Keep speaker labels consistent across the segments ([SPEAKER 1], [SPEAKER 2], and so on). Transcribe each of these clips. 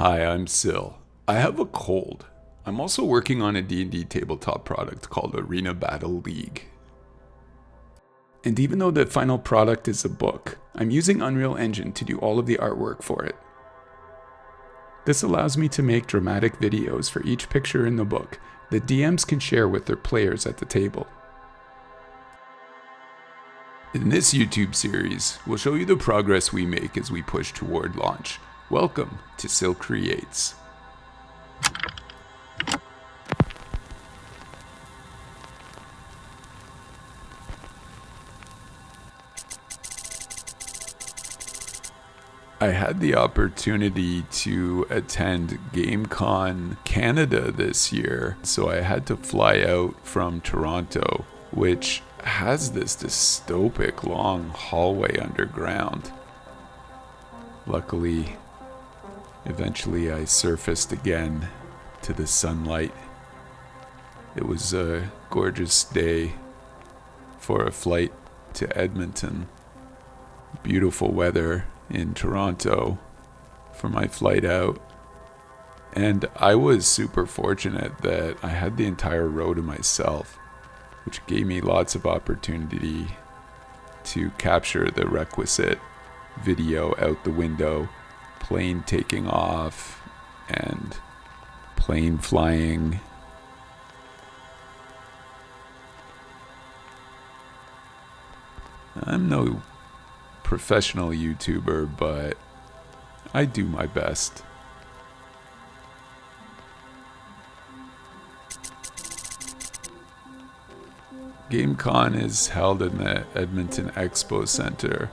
[SPEAKER 1] Hi, I'm Sil. I have a cold. I'm also working on a D&D tabletop product called Arena Battle League. And even though the final product is a book, I'm using Unreal Engine to do all of the artwork for it. This allows me to make dramatic videos for each picture in the book that DMs can share with their players at the table. In this YouTube series, we'll show you the progress we make as we push toward launch. Welcome to Sil Creates. I had the opportunity to attend GameCon Canada this year, so I had to fly out from Toronto, which has this dystopic long hallway underground. Luckily, eventually I surfaced again to the sunlight. It was a gorgeous day for a flight to Edmonton. Beautiful weather in Toronto for my flight out. And I was super fortunate that I had the entire row to myself, which gave me lots of opportunity to capture the requisite video out the window, plane taking off and plane flying. I'm no professional YouTuber, but I do my best. GameCon is held in the Edmonton Expo Center,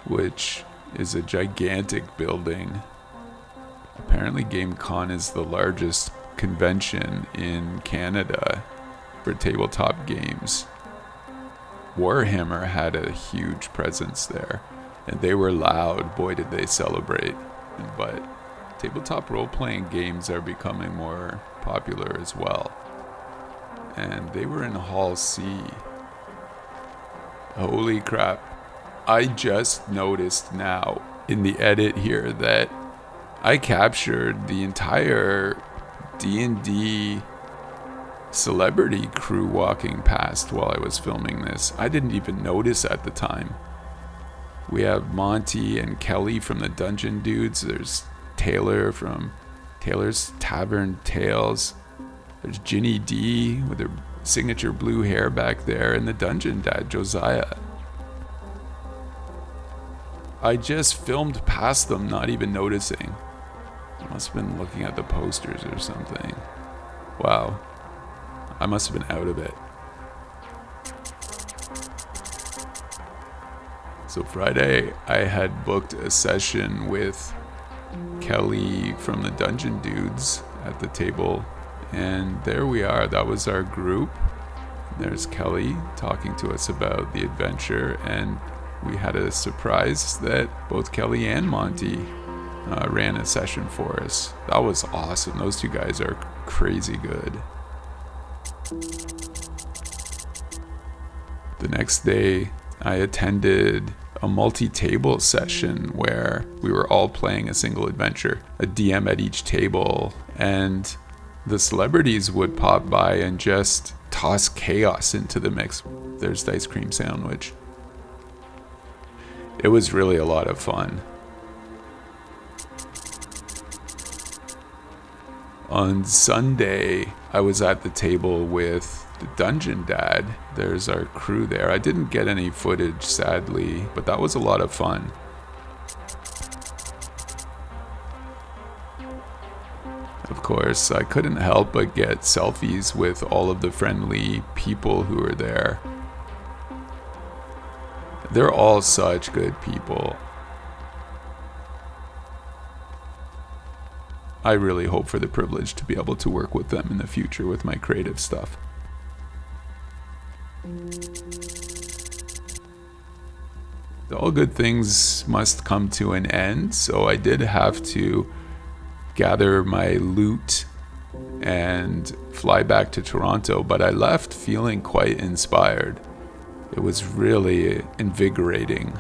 [SPEAKER 1] which is a gigantic building. Apparently GameCon is the largest convention in Canada for tabletop games. Warhammer had a huge presence there, and they were loud. Boy, did they celebrate. But tabletop role-playing games are becoming more popular as well. And they were in Hall C. Holy crap. I just noticed now in the edit here that I captured the entire D&D celebrity crew walking past while I was filming this. I didn't even notice at the time. We have Monty and Kelly from the Dungeon Dudes. There's Taylor from Taylor's Tavern Tales. There's Ginny D with her signature blue hair back there, and the Dungeon Dad, Josiah. I just filmed past them, not even noticing. I must have been looking at the posters or something. Wow. I must have been out of it. So Friday, I had booked a session with Kelly from the Dungeon Dudes at the table. And there we are. That was our group. There's Kelly talking to us about the adventure. And we had a surprise that both Kelly and Monty ran a session for us. That was awesome. Those two guys are crazy good. The next day, I attended a multi-table session where we were all playing a single adventure, a DM at each table, and the celebrities would pop by and just toss chaos into the mix. There's the ice cream sandwich. It was really a lot of fun. On Sunday, I was at the table with the Dungeon Dad. There's our crew there. I didn't get any footage, sadly, but that was a lot of fun. Of course, I couldn't help but get selfies with all of the friendly people who were there. They're all such good people. I really hope for the privilege to be able to work with them in the future with my creative stuff. All good things must come to an end, so I did have to gather my loot and fly back to Toronto, but I left feeling quite inspired. It was really invigorating.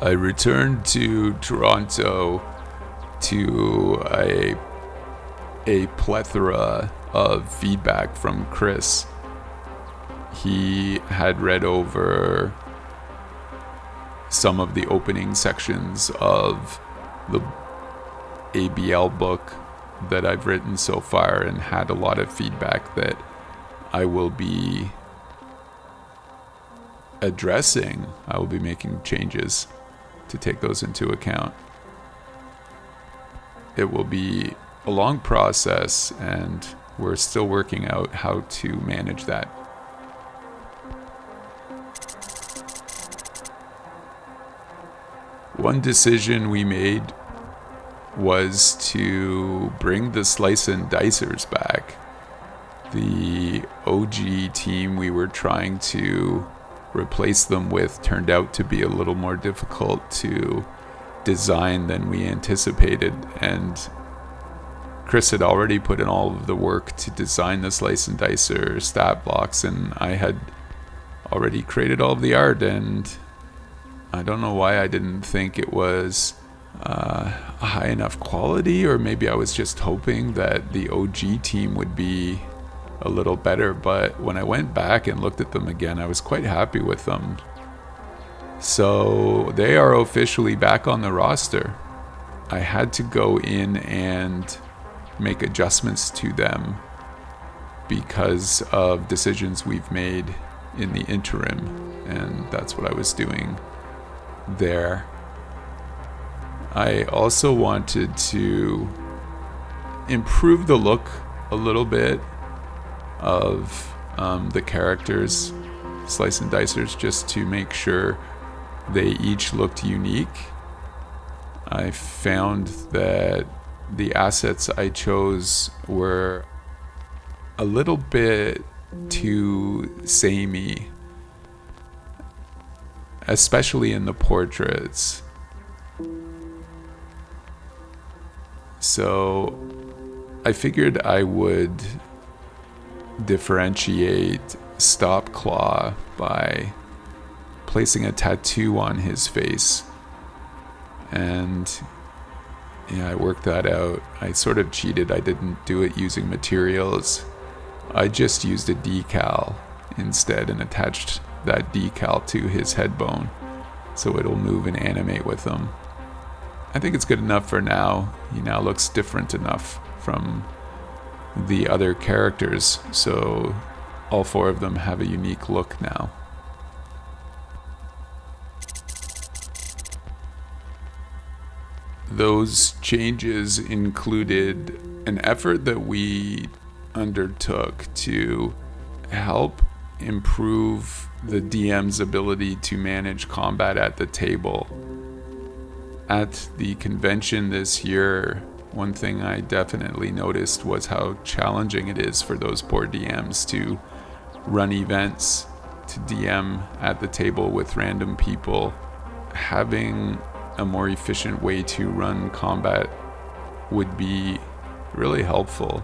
[SPEAKER 1] I returned to Toronto to a plethora of feedback from Chris. He had read over some of the opening sections of the ABL book that I've written so far and had a lot of feedback that I will be addressing. I will be making changes to take those into account. It will be a long process, and we're still working out how to manage that. One decision we made was to bring the slice and dicers back. The OG team we were trying to replace them with turned out to be a little more difficult to design than we anticipated, and Chris had already put in all of the work to design the slice and dicer stat blocks, and I had already created all of the art, and I don't know why I didn't think it was a high enough quality, or maybe I was just hoping that the OG team would be a little better, but when I went back and looked at them again, I was quite happy with them. So they are officially back on the roster. I had to go in and make adjustments to them because of decisions we've made in the interim, and that's what I was doing there. I also wanted to improve the look a little bit of the characters, slice and dicers, just to make sure they each looked unique. I found that the assets I chose were a little bit too samey, especially in the portraits. So I figured I would differentiate Stop Claw by placing a tattoo on his face. And yeah, I worked that out. I sort of cheated. I didn't do it using materials. I just used a decal instead and attached that decal to his head bone so it'll move and animate with him. I think it's good enough for now. He now looks different enough from the other characters, so all four of them have a unique look now. Those changes included an effort that we undertook to help improve the DM's ability to manage combat at the table. At the convention this year, one thing I definitely noticed was how challenging it is for those poor DMs to run events, to DM at the table with random people. Having a more efficient way to run combat would be really helpful.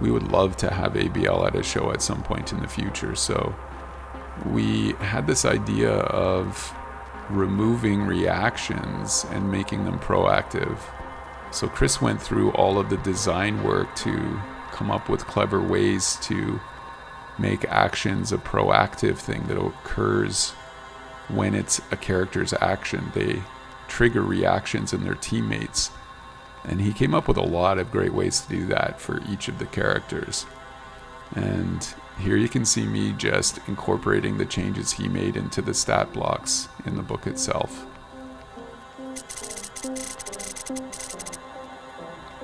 [SPEAKER 1] We would love to have ABL at a show at some point in the future, so we had this idea of removing reactions and making them proactive. So Chris went through all of the design work to come up with clever ways to make actions a proactive thing that occurs when it's a character's action. They trigger reactions in their teammates, and he came up with a lot of great ways to do that for each of the characters. And here you can see me just incorporating the changes he made into the stat blocks in the book itself.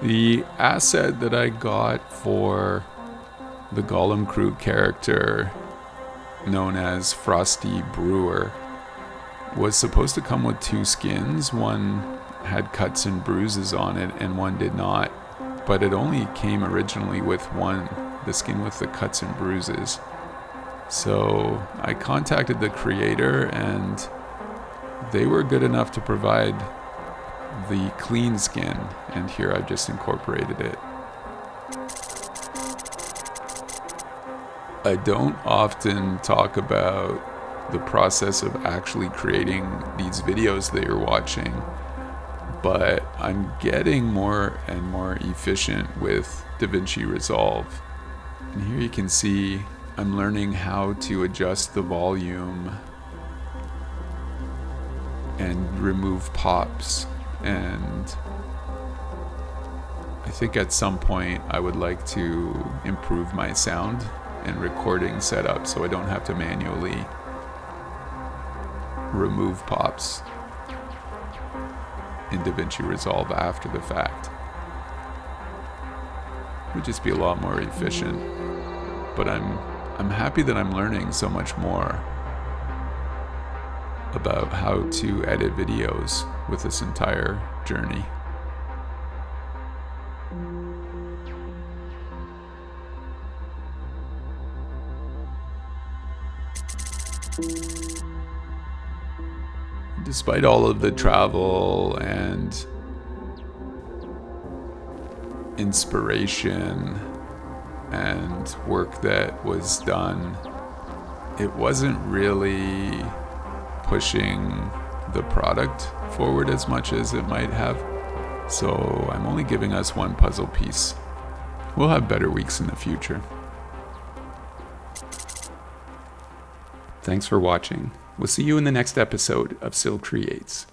[SPEAKER 1] The asset that I got for the Golem Crew character, known as Frosty Brewer, was supposed to come with two skins. One had cuts and bruises on it and one did not, but it only came originally with one, the skin with the cuts and bruises. So I contacted the creator and they were good enough to provide the clean skin, and here I've just incorporated it. I don't often talk about the process of actually creating these videos that you're watching, but I'm getting more and more efficient with DaVinci Resolve. And here you can see I'm learning how to adjust the volume and remove pops, and I think at some point I would like to improve my sound and recording setup so I don't have to manually remove pops in DaVinci Resolve after the fact. It would just be a lot more efficient. But I'm happy that I'm learning so much more about how to edit videos with this entire journey. Despite all of the travel and inspiration and work that was done, it wasn't really pushing the product forward as much as it might have. So I'm only giving us one puzzle piece. We'll have better weeks in the future. Thanks for watching. We'll see you in the next episode of Sil Creates.